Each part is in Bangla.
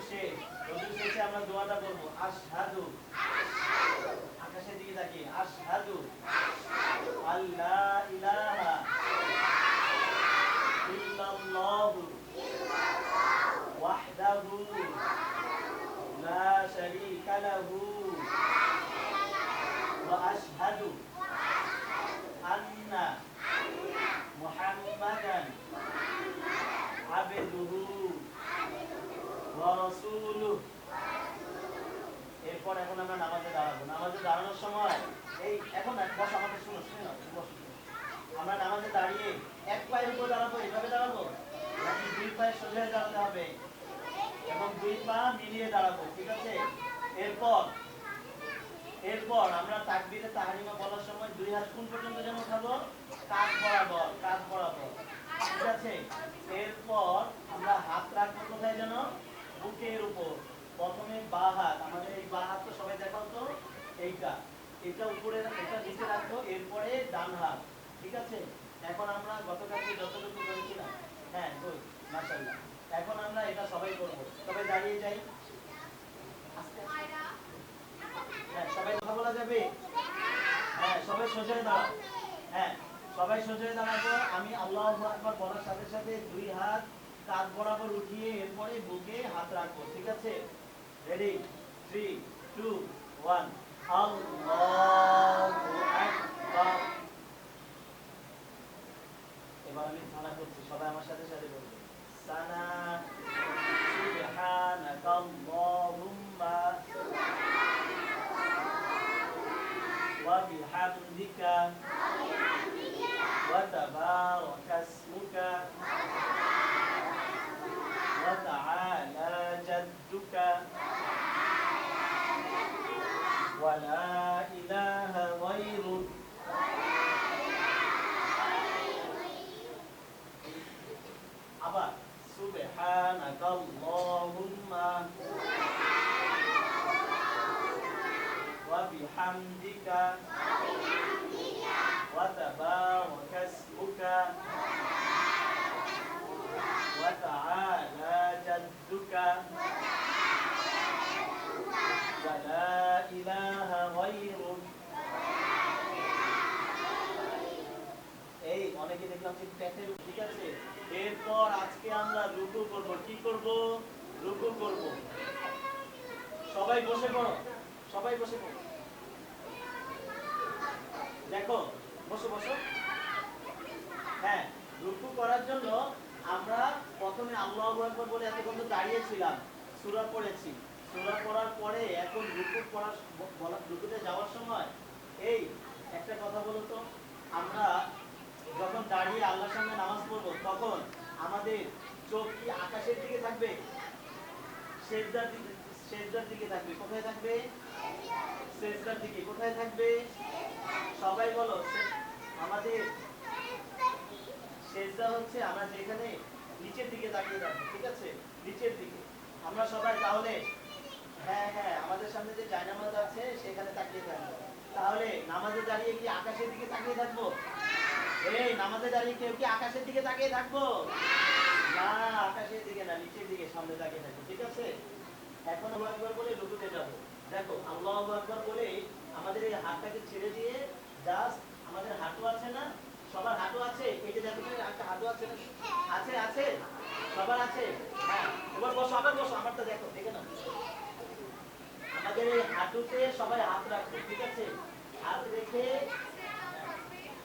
শেষ। ওযু শেষে আমরা দোয়াটা করব আশহাদু, আকাশের দিকে তাকিয়ে আশহাদু আল্লা ইলাহা ইল্লাল্লাহু ওয়াহদাহু লা শারীকা লাহু ওয়া আশহাদু আন্না মুহাম্মাদান আবদুহু ওয়া রাসূলুহু। এরপর এখন আমরা নামাজে দাঁড়াবো। নামাজে দাঁড়ানোর সময় এই এখন বসো, আমাকে শুনো, বসো। আমরা নামাজে দাঁড়িয়ে এক পায়ের উপর দাঁড়াবো, এইভাবে দাঁড়াবো নাকি দুই পায়ে সোজা হয়ে দাঁড়াতে হবে এবং দুই পা মিলিয়ে দাঁড়াবো, ঠিক আছে? এরপর আমরা তাকবীরে তাহরিমা বলার সময় দুই হাত কোন পর্যন্ত যেন উঠাবো? কাঁধ বরাবর, ঠিক আছে? এরপর আমরা হাত রাখবো কোথায় যেন? বুকের উপর। প্রথমে বাঁ হাত, আমাদের এই বাঁ হাত তো সবাই দেখাও তো, এটা উপরে, এটা নিচে রাখবো। এরপরে ডান হাত, ঠিক আছে? এখন আমরা গতকালকে যতটুকু করেছিলাম, হ্যাঁ গুড, মাশাআল্লাহ। এখন আমরা এটা সবাই করব। সবাই দাঁড়িয়ে যাই, আস্তে আস্তে। হ্যাঁ, সবাই কথা বলা যাবে? হ্যাঁ, সবাই সোজা হয়ে দাঁড়াও। হ্যাঁ, সবাই সোজা হয়ে দাঁড়াবো। আমি আল্লাহু আকবার বলার সাথে সাথে দুই হাত কাঁধ বরাবর উঠিয়ে এরপরে বুকে হাত রাখবো, ঠিক আছে? রেডি, 3 2 1 আল্লাহু আকবার। এবার আমি সানা করছি, সবাই আমার সাথে সাথে বলবে সানা সুবহানাকাল্লাহুম্মা ওয়া বিহামদিকা ওয়া তাবারাকা ইসমুকা ওয়া তাআলা জাদ্দুকা ওয়া লা ইলাহা গায়রুক। আবার সুবহানাকাল্লাহুম্মা ওয়া বিহামদিকা ওয়া তাবারাকা ইসমুকা ওয়া তাআলা জাদ্দুকা ওয়া লা ইলাহা গায়রুক। এই অনেকে দেখলাম যে পেটের, ঠিক আছে? এরপর আজকে আমরা রুকু করব। কি করব? রুকু করব। সবাই বসে পড়ো, সবাই বসে পড়ো। দেখো, বসো। হ্যাঁ, রুকু করার জন্য আমরা প্রথমে আল্লাহু আকবার বলে এতক্ষণ দাঁড়িয়েছিলাম, সূরা পড়েছি। সূরা পড়ার পরে এখন রুকুতে যাওয়ার সময় এই একটা কথা বলো তো, আমরা যখন দাঁড়িয়ে আল্লাহর সামনে নামাজ পড়বো তখন আমাদের চোখ কি আকাশের দিকে থাকবে? সেজদার দিকে থাকবে। কোথায় থাকবে? সেজদার দিকে। কোথায় থাকবে? সবাই বলো। আমাদের সেজদা হচ্ছে আমরা যেখানে নিচের দিকে তাকিয়ে থাকবো, ঠিক আছে? নিচের দিকে আমরা সবাই তাহলে, হ্যাঁ, আমাদের সামনে যে জায়নামাজ আছে সেখানে তাকিয়ে থাকবো। তাহলে নামাজে দাঁড়িয়ে কি আকাশের দিকে তাকিয়ে থাকবো? এই নামাজে দাঁড়িয়ে কেউ কি আকাশের দিকে তাকিয়ে থাকবো? না, আকাশের দিকে না, নিচের দিকে সামনে তাকিয়ে থাকবো, ঠিক আছে? এখন আল্লাহু আকবার বলে রুকুতে যাব। দেখো, আল্লাহু আকবার বলে আমাদের এই হাতটাকে ছেড়ে দিয়ে জাস্ট আমাদের হাঁটু আছে না, সবার হাঁটু আছে? এই যে দেখো, একটা হাঁটু আছে না? আছে সবার আছে। হ্যাঁ, এবার বসো, আবার বসো। আমারটা দেখো, দেখে নাও। আমাদের এই হাঁটুতে সবাই হাত রাখবে, ঠিক আছে? হাত রেখে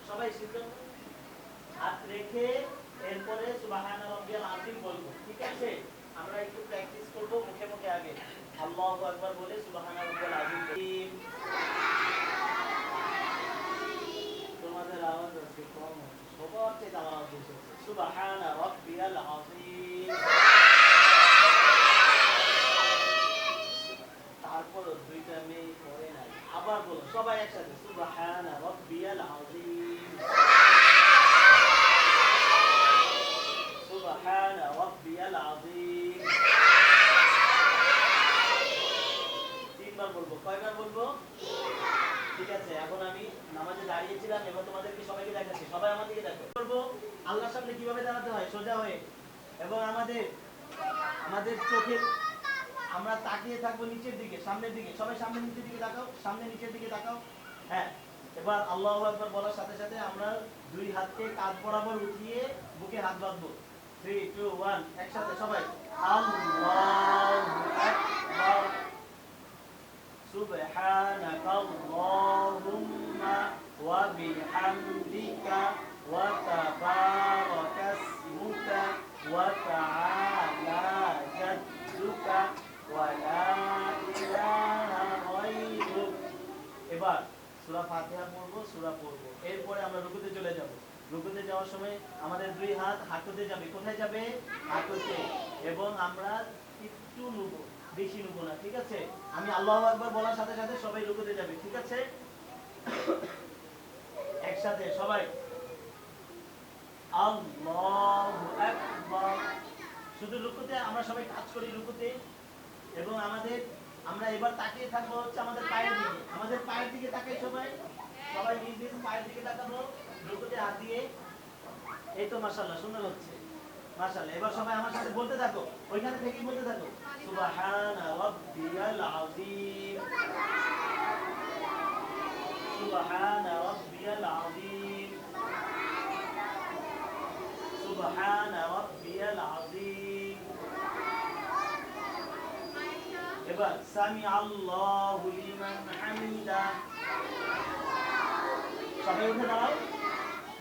সবাই হাত রেখে এরপরে সুবহান রাব্বিয়াল আযীম বলবো, ঠিক আছে? আমরা একটু প্র্যাকটিস করব মুখে মুখে আগে। আল্লাহু আকবার বলে সুবহান রাব্বিয়াল আযীম। তোমাদের আওয়াজ আছে কম, সবার চেয়ে আওয়াজ হচ্ছে সুবহান রাব্বিয়াল আযীম। তারপর দুইটা মেয়ে পড়ে নাই, আবার বলো সবাই একসাথে সুবহান রাব্বিয়াল আযীম। সুবহান রাব্বিয়াল আযীম। তিনবার বলবো। কয়বার বলবো? ঠিক আছে, এখন আমি নামাজে দাঁড়িয়েছিলাম, এবার তোমাদেরকে সবাইকে দেখাচ্ছি। সবাই আমার দিকে দেখো। করবো আল্লাহর সামনে কিভাবে দাঁড়াতে হয়? সোজা হয়ে। এবং আমাদের চোখের আমরা তাকিয়ে থাকবো নিচের দিকে, সামনের দিকে। সবাই সামনে নিচের দিকে তাকাও, সামনে নিচের দিকে তাকাও। হ্যাঁ, এবার আল্লাহু আকবার বলার সাথে সাথে আমরা দুই হাতকে কাঁধ বরাবর উঠিয়ে বুকে হাত বাঁধবো। 3 2 1 একসাথে সবাই আল্লাহু আকবার। সুবহানাকাল্লাহুম্মা ওয়া বিহামদিকা ওয়া তাবারাকা ইসমুকা ওয়া তাআলা জাদ্দুকা ওয়া লা ইলাহা গায়রুক। এবার সূরা ফাতিহা পড়বো, সূরা পড়বো, এরপরে আমরা রুকুতে চলে যাব। রুকুতে যাওয়ার সময় আমাদের দুই হাত হাঁটুতে যাবে। কোথায় যাবে? হাঁটুতে। এবং আমরা একটু নুবো, বেশি নুবো না, ঠিক আছে? আমি আল্লাহু আকবার বলার সাথে সাথে সবাই রুকুতে যাবে, ঠিক আছে? একসাথে সবাই আল্লাহু আকবার। শুধু রুকুতে আমরা সবাই কাজ করি রুকুতে। এবং আমরা এবার তাকিয়ে থাকবো হচ্ছে আমাদের পায়ের দিকে। আমাদের পায়ের দিকে তাকাই সবাই। সবাই নিজ নিজ পায়ের দিকে তাকাবো রুকুতে হাত দিয়ে। এই তো মাশাআল্লাহ, সুন্দর হচ্ছে মাশাআল্লাহ। এবার সবাই আমার সাথে বলতে থাকো, ওইখানে থেকেই বলতে থাকো সুবহানা রাব্বিয়াল আযীম, সুবহানা রাব্বিয়াল আযীম, সুবহানা রাব্বিয়াল আযীম। এবার সামি আল্লাহু লিমান হামিদা। সবাই উঠে দাঁড়াও,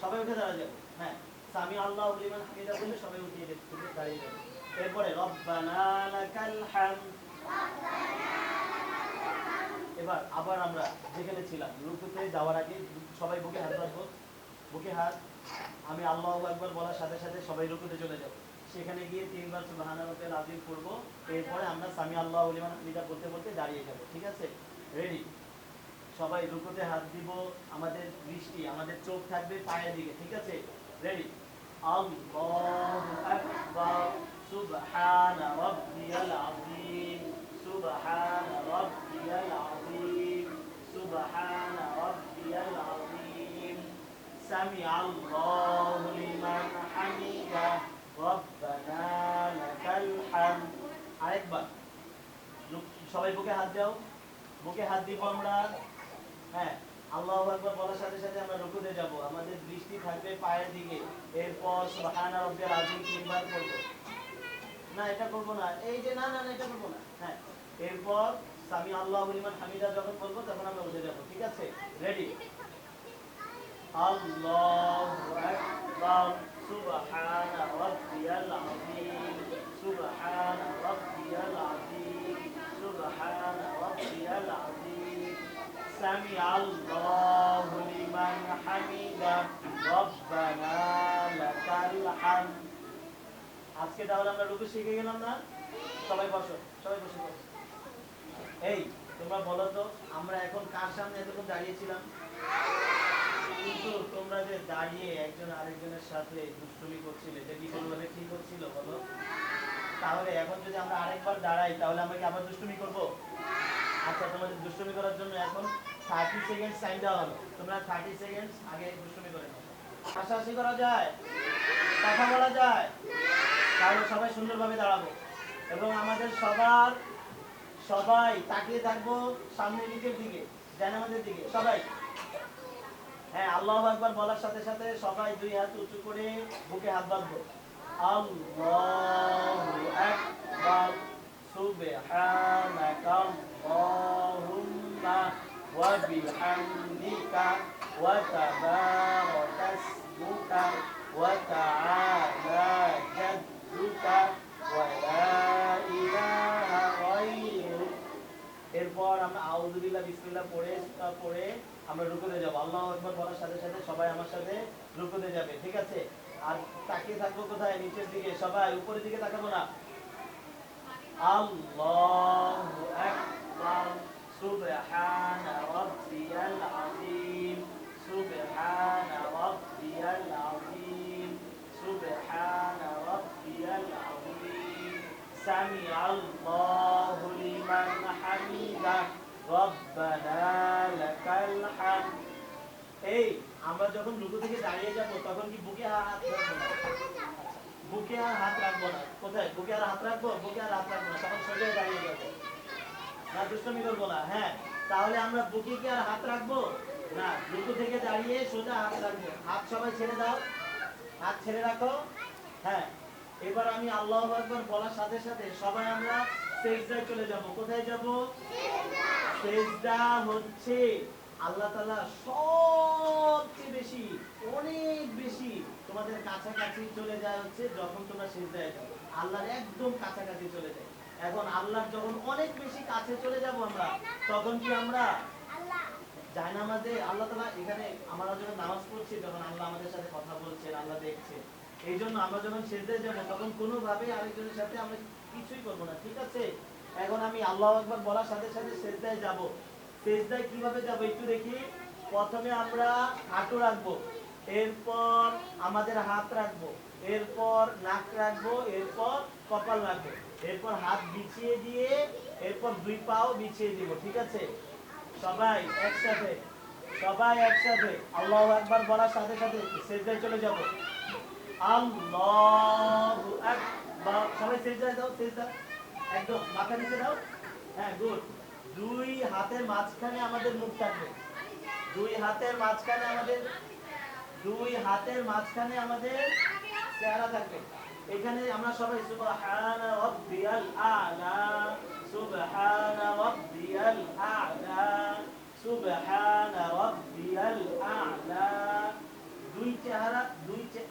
সবাই উঠে দাঁড়া যাও। হ্যাঁ, সামি আল্লাহু লিমান হামিদা বলে সবাই উঠে দাঁড়িয়ে যাবে। এরপরে রব্বানা লাকাল হামদ। এবার আবার আমরা যেখানে ছিলাম রুকুতে যাওয়ার আগে সবাই বুকে হাত রাখবো, বুকে হাত। আমি আল্লাহু আকবার বলার সাথে সাথে সবাই রুকুতে চলে যাব। সেখানে গিয়ে 3 বার সুবহানা রাব্বিয়াল আযীম পড়ব। এরপরে আমরা সামি আল্লাহু লিমান হামিদা বলতে বলতে দাঁড়িয়ে যাব, ঠিক আছে? রেডি? সবাই রুকুতে হাত দিব। আমাদের দৃষ্টি, আমাদের চোখ থাকবে পায়ের দিকে, ঠিক আছে? রেডি? আল্লাহু আকবার, সুবহানা রাব্বিয়াল আযীম, সুবহানা রাব্বিয়াল আযীম, সুবহানা রাব্বিয়াল আযীম, সামি আল্লাহু লিমান হামিদা, রব্বানা লাকাল হামদ। আরেকবার সবাই বুকে হাত দাও, বুকে হাত দিব আমরা। হ্যাঁ, আল্লাহু আকবার বলার সাথে সাথে আমরা রুকুতে যাব। আমাদের দৃষ্টি থাকবে পায়ের দিকে। এরপর সুবহানা রাব্বিয়াল আযীম 3 বার পড়ব। না, এটা করব না, এই যে না না না, এটা করব না। হ্যাঁ, এরপর সামি আল্লাহু লিমান হামিদা যখন বলবো তখন আমরা উঠে যাব, ঠিক আছে? রেডি? আল্লাহু আকবার, সুবহানা রাব্বিয়াল আযীম, সুবহানা রাব্বিয়াল আযীম, সুবহানা রাব্বিয়াল আযীম, সামি আল্লাহু লিমান হামিদা, রব্বানা লাকাল হামদ। আজকে তাহলে আমরা রুকু শিখে গেলাম না? সবাই বসো, সবাই বসে বসো। এই তোমরা বলো তো, আমরা এখন কার সামনে এতক্ষণ দাঁড়িয়েছিলাম? কিন্তু তোমরা যে দাঁড়িয়ে একজন আরেকজনের সাথে দুষ্টুমি করছিলে, এটা কি কোনোভাবে ঠিক হচ্ছিল বলো? তাহলে এখন যদি আমরা আরেকবার দাঁড়াই তাহলে আমরা কি আবার দুষ্টুমি করব? আচ্ছা, তোমাদের দুষ্টুমি করার জন্য এখন 30 সেকেন্ড টাইম দেওয়া হলো। তোমরা 30 সেকেন্ড আগে দুষ্টুমি করে নাও। হাসাহাসি করা যায়? কথা বলা যায়? তাহলে সবাই সুন্দরভাবে দাঁড়াবো এবং আমাদের সবাই তাকিয়ে থাকবো সামনের দিকের দিকে, জানামাজের দিকে সবাই। হ্যাঁ, আল্লাহু আকবার বলার সাথে সাথে সবাই দুই হাত উঁচু করে বুকে হাত বাঁধবো। আল্লাহু আকবার, সুবহানাকাল্লাহুম্মা ওয়া বিহামদিকা ওয়া তাবারাকা ইসমুকা ওয়া তাআলা জাদ্দুকা ওয়া লা ইলাহা গায়রুক। এরপর আমরা আউযু বিল্লাহ বিসমিল্লাহ পড়ে আমরা রুকুতে যাব। আল্লাহু আকবার বলার সাথে সাথে সবাই আমার সাথে রুকুতে যাবে, ঠিক আছে? আর তাকিয়ে থাকবো কোথায়? নিচের দিকে। সবাই উপরের দিকে তাকাবো না। আল্লাহু আকবার, সুবহানা রাব্বিয়াল আযীম, সুবহানা রাব্বিয়াল আযীম, সুবহানা রাব্বিয়াল আযীম, সামি আল্লাহু লিমান হামিদা, রব্বানা লাকাল হামদ। এই আমরা যখন রুকু থেকে দাঁড়িয়ে যাব তখন কি বুকে হাত রাখবো না? বুকে আর হাত রাখবো না। কোথায়? বুকে আর হাত রাখবো? বুকে আর হাত রাখবো না, তখন সোজা দাঁড়িয়ে যাবো। দুষ্টুমি করবো না। হ্যাঁ, তাহলে আমরা বুকে কি আর হাত রাখবো না, রুকু থেকে দাঁড়িয়ে সোজা হাত রাখবো। হাত সবাই ছেড়ে দাও, হাত ছেড়ে রাখো। হ্যাঁ, এবার আমি আল্লাহু আকবার বলার সাথে সাথে সবাই আমরা সিজদায় চলে যাব। কোথায় যাব? সিজদা হচ্ছে আল্লাহ তাআলা সবচেয়ে বেশি, অনেক বেশি তোমাদের কাছাকাছি চলে যায় হচ্ছে যখন তোমরা সিজদায় যাও, আল্লাহর একদম কাছাকাছি চলে যায়। এখন আল্লাহর যখন অনেক বেশি কাছে চলে যাব আমরা, তখন কি আমরা জায়নামাজে আল্লাহ তাআলা এখানে আমরা যখন নামাজ পড়ছি, যখন আল্লাহ আমাদের সাথে কথা বলছেন, আল্লাহ দেখছে, এই জন্য আমরা যখন সিজদায় যাব তখন কোনোভাবে আরেকজনের সাথে আমরা কিছুই করব না, ঠিক আছে? এখন আমি আল্লাহু আকবার বলার সাথে সাথে সিজদায় যাব। সিজদায় কিভাবে যাব একটু দেখি। প্রথমে আমরা হাঁটু রাখবো, এরপর আমাদের হাত রাখবো, এরপর নাক রাখবো, এরপর কপাল রাখবো, এরপর হাত বিছিয়ে দিয়ে এরপর দুই পাও বিছিয়ে দিব, ঠিক আছে? সবাই একসাথে, সবাই একসাথে আল্লাহু আকবার বলার সাথে সাথে সিজদায় চলে যাব। আল্লাহু আকবার, সবাই সিজদায় দাও, সিজদা একদম মাথা নিচে দাও। হ্যাঁ, গুড। দুই হাতের মাঝখানে আমাদের মুখ থাকবে, দুই হাতের মাঝখানে আমাদের, দুই হাতের মাঝখানে আমাদের চেহারা থাকবে। এখানে আমরা সবাই সুবহানা রাব্বিয়াল আ'লা, সুবহানা রাব্বিয়াল আ'লা, সুবহানা রাব্বিয়াল আ'লা। দুই চেহারা,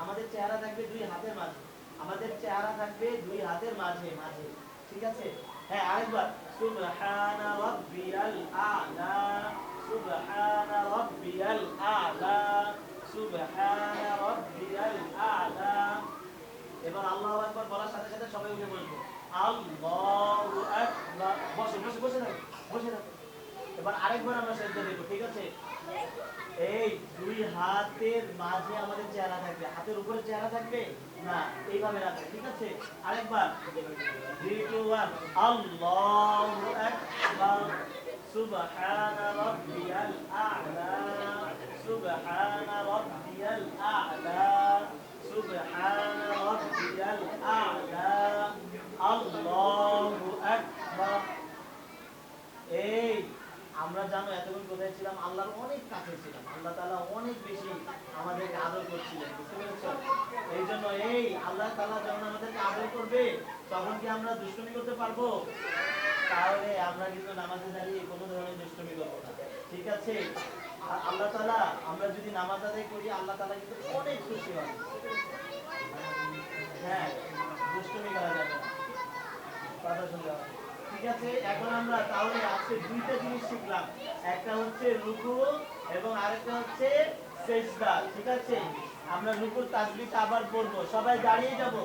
আমাদের চেহারা থাকবে দুই হাতের মাঝে, আমাদের চেহারা থাকবে দুই হাতের মাঝে মাঝে, ঠিক আছে? হ্যাঁ, আরেকবার সুবহানা রাব্বিয়াল আ'লা, সুবহানা রাব্বিয়াল আ'লা, সুবহানা রাব্বিয়াল আ'লা। এবার আল্লাহু আকবার বলার সাথে সাথে সবাই উঠে বসবো। আল্লাহু আকবার, বসে বসে বসে থাকো, বসে থাকো। এবার আরেকবার আমরা সিজদা দেব, ঠিক আছে? এই দুই হাতের মাঝে আমাদের চেহারা থাকবে, হাতের উপরে চেহারা থাকবে না, এইভাবে রাখবে, ঠিক আছে? আরেকবার 3 2 1 আল্লাহু আকবার, সুবহানা রাব্বিয়াল আ'লা, সুবহানা রাব্বিয়াল আ'লা, সুবহানা রাব্বিয়াল আ'লা, আল্লাহু আকবার। এই আমরা জানো এতক্ষণ কোথায় ছিলাম? আল্লাহর অনেক কাছে ছিলাম, আল্লাহ তাআলা অনেক বেশি আমাদেরকে আদর করছিলেন, বুঝতে পেরেছো? এই জন্য এই আল্লাহ তাআলা যখন আমাদেরকে আদর করবে তখন কি আমরা দুষ্টুমি করতে পারবো? তাহলে আমরা কিন্তু নামাজে দাঁড়িয়ে কোনো ধরনের দুষ্টুমি করবো না, ঠিক আছে? আর আল্লাহ তাআলা, আমরা যদি নামাজ আদায় করি আল্লাহ তাআলা কিন্তু অনেক খুশি হন। হ্যাঁ, দুষ্টুমি করা যাবে না, কথা শুনতে হবে, ঠিক আছে? এখন আমরা তাহলে আজকে দুইটা জিনিস শিখলাম, একটা হচ্ছে রুকু এবং আরেকটা হচ্ছে সিজদা, ঠিক আছে? আমরা রুকুর তাসবিহটা আবার পড়বো, সবাই দাঁড়িয়ে যাব।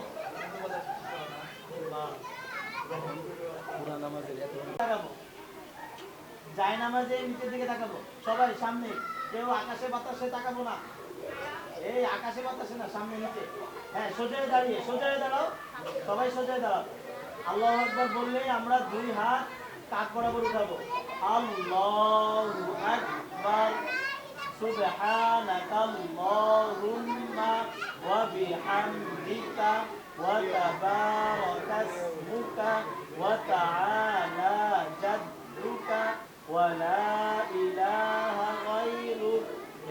পুরা নামাজে তাকাবো, জায়নামাজে নিচের দিকে তাকাবো, সবাই সামনে, কেউ আকাশে বাতাসে তাকাবো না। এই আকাশে বাতাসে না, সামনে নিচে। হ্যাঁ, সোজা হয়ে দাঁড়িয়ে, সোজা হয়ে দাঁড়াও, সবাই সোজা হয়ে দাঁড়াও। আল্লাহু আকবার বললে আমরা দুই হাত কাঁধ বরাবর উঠাবো। আল্লাহু আকবার, সুবহানাকাল্লাহুম্মা ওয়া বিহামদিকা ওয়া তাবারাকা ইসমুকা ওয়া তাআলা জাদ্দুকা ওয়া লা ইলাহা গায়রুক।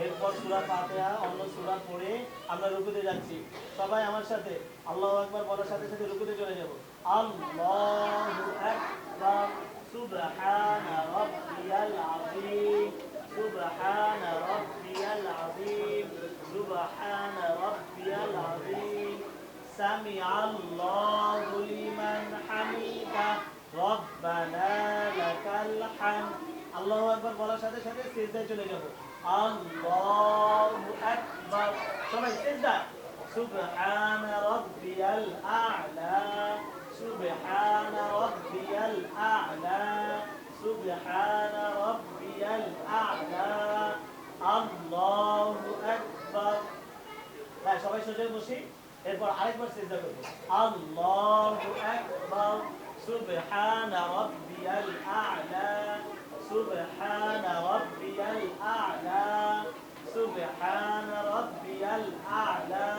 এরপর সূরা ফাতিহা, অন্য সূরা পড়ে আমরা রুকুতে যাচ্ছি। সবাই আমার সাথে আল্লাহু আকবার বলার সাথে সাথে রুকুতে চলে যাব। আল্লাহু আকবার, সুবহানা রাব্বিয়াল আযীম, সুবহানা রাব্বিয়াল আযীম, সুবহানা রাব্বিয়াল আযীম, সামিআল্লাহু লিমান হামিদা, রব্বানা লাকাল হামদ। আল্লাহু আকবার বলার সাথে সাথে সিজদায় চলে যাব। আল্লাহু আকবার, সবাই সিজদা। সুবহানা রাব্বিয়াল আ'লা, সুবহানা রাব্বিয়াল আ'লা, সুবহানা রাব্বিয়াল আ'লা, আল্লাহু আকবার। হ্যাঁ, সবাই সোজা বসি, এরপর আরেকবার সিজদা করব। আল্লাহু আকবার, সুবহানা রাব্বিয়াল আ'লা, সুবহানা রাব্বিয়াল আ'লা, সুবহানা রাব্বিয়াল আ'লা,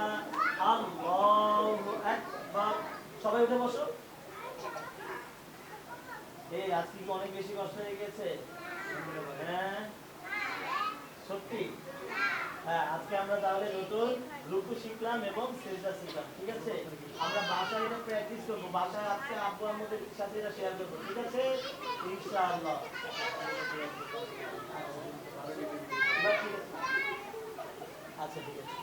আল্লাহু আকবার। সবাই উঠে বসো। এই আজকে কি অনেক বেশি কষ্ট হয়ে গেছে? হ্যাঁ সত্যি? হ্যাঁ, আজকে আমরা তাহলে নতুন রুকু শিখলাম এবং সেজদা শিখলাম, ঠিক আছে? আমরা বাসায় এটা প্র্যাকটিস করবো, বাসায় আজকে আব্বু আম্মুদের সাথে এটা শেয়ার করবো, ঠিক আছে? ইনশাআল্লাহ। আচ্ছা ঠিক আছে, আচ্ছা ঠিক আছে।